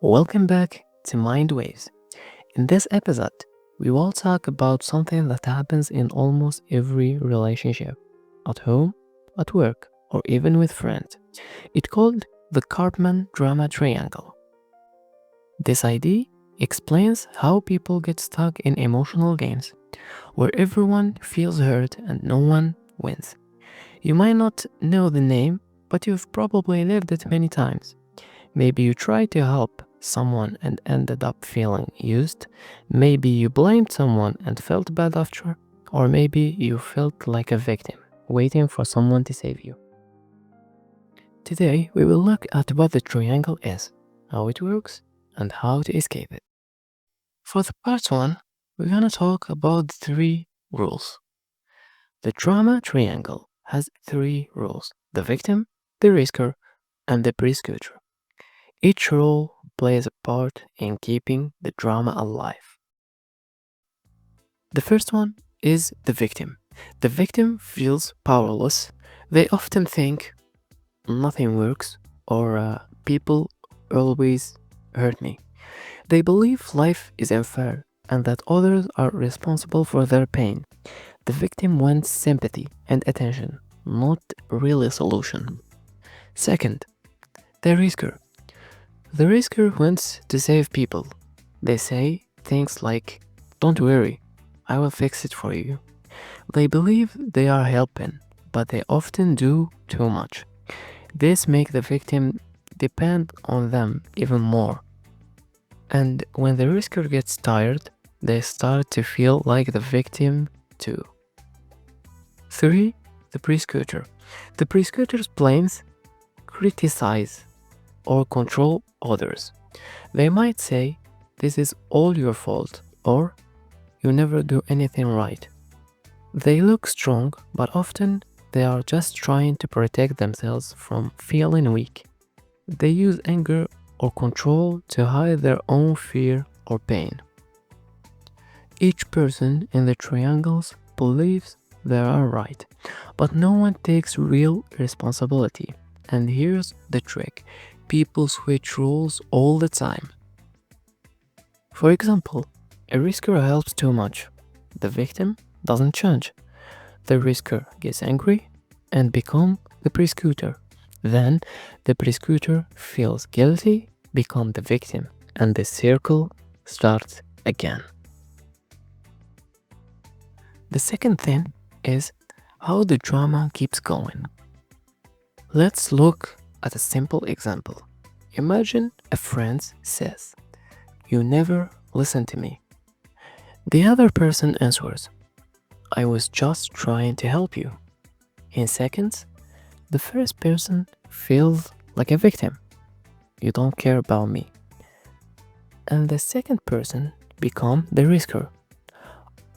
Welcome back to Mind Waves. In this episode, we will talk about something that happens in almost every relationship at home, at work, or even with friends. It's called the Karpman Drama Triangle. This idea explains how people get stuck in emotional games where everyone feels hurt and no one wins. You might not know the name, but you've probably lived it many times. Maybe you tried to help someone and ended up feeling used. Maybe you blamed someone and felt bad after. Or maybe you felt like a victim, waiting for someone to save you. Today, we will look at what the triangle is, how it works, and how to escape it. For the part one, we're gonna talk about three rules. The drama triangle has three rules: the victim, the risker, and the persecutor. Each role plays a part in keeping the drama alive. The first one is the victim. The victim feels powerless. They often think nothing works or people always hurt me. They believe life is unfair and that others are responsible for their pain. The victim wants sympathy and attention, not really a solution. Second, the risker. The risker wants to save people. They say things like, "Don't worry, I will fix it for you." They believe they are helping, but they often do too much. This makes the victim depend on them even more. And when the risker gets tired, they start to feel like the victim too. 3. The persecutor. The persecutor's plans criticize or control others. They might say, "This is all your fault," or "You never do anything right." They look strong, but often they are just trying to protect themselves from feeling weak. They use anger or control to hide their own fear or pain. Each person in the triangles believes they are right, but no one takes real responsibility. And here's the trick: people switch roles all the time. For example, a risker helps too much. The victim doesn't change. The risker gets angry and becomes the persecutor. Then the persecutor feels guilty, becomes the victim, and the circle starts again. The second thing is how the drama keeps going. Let's look at a simple example. Imagine a friend says, "You never listen to me." The other person answers, "I was just trying to help you." In seconds, the first person feels like a victim. "You don't care about me." And the second person becomes the risker.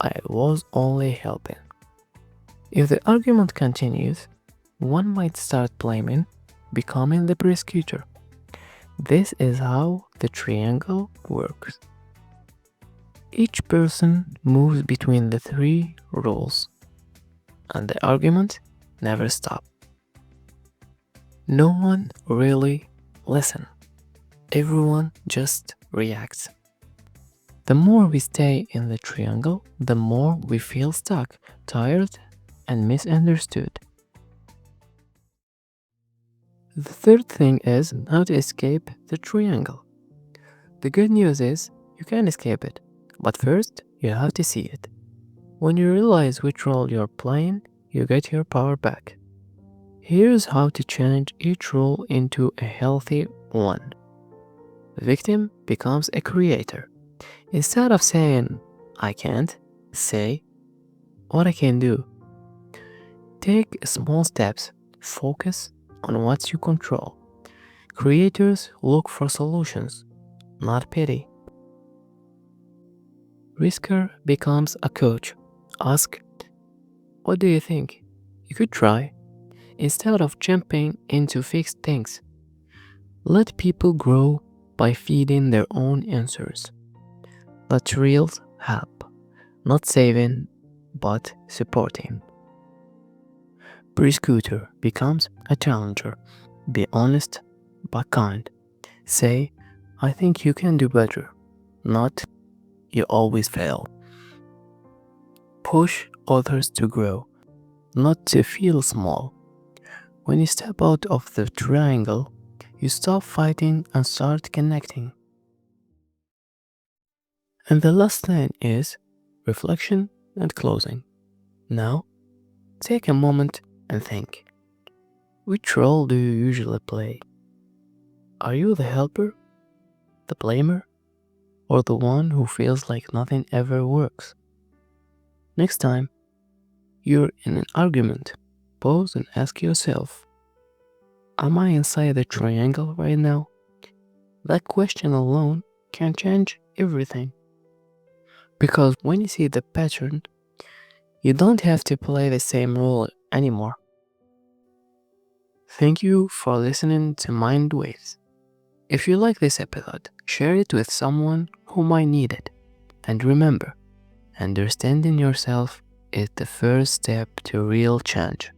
"I was only helping." If the argument continues, one might start blaming, becoming the persecutor. This is how the triangle works. Each person moves between the three roles, and the argument never stops. No one really listens. Everyone just reacts. The more we stay in the triangle, the more we feel stuck, tired, and misunderstood. The third thing is how to escape the triangle. The good news is you can escape it, but first you have to see it. When you realize which role you're playing, you get your power back. Here's how to change each role into a healthy one. The victim becomes a creator. Instead of saying, "I can't," say, "What I can do." Take small steps. Focus on what you control. Creators look for solutions, not pity. Risker becomes a coach. Ask, "What do you think? You could try." Instead of jumping in to fix things. Let people grow by feeding their own answers. Let reels help, not saving, but supporting. Persecutor becomes a challenger. Be honest but kind. Say, I think you can do better, not you always fail. Push others to grow, not to feel small. When you step out of the triangle, you stop fighting and start connecting. And the last thing is reflection and closing. Now, take a moment and think. Which role do you usually play? Are you the helper, the blamer, or the one who feels like nothing ever works? Next time you're in an argument, pause and ask yourself, am I inside the triangle right now? That question alone can change everything. Because when you see the pattern, you don't have to play the same role anymore. Thank you for listening to Mind Waves. If you like this episode, share it with someone who might need it. And remember, understanding yourself is the first step to real change.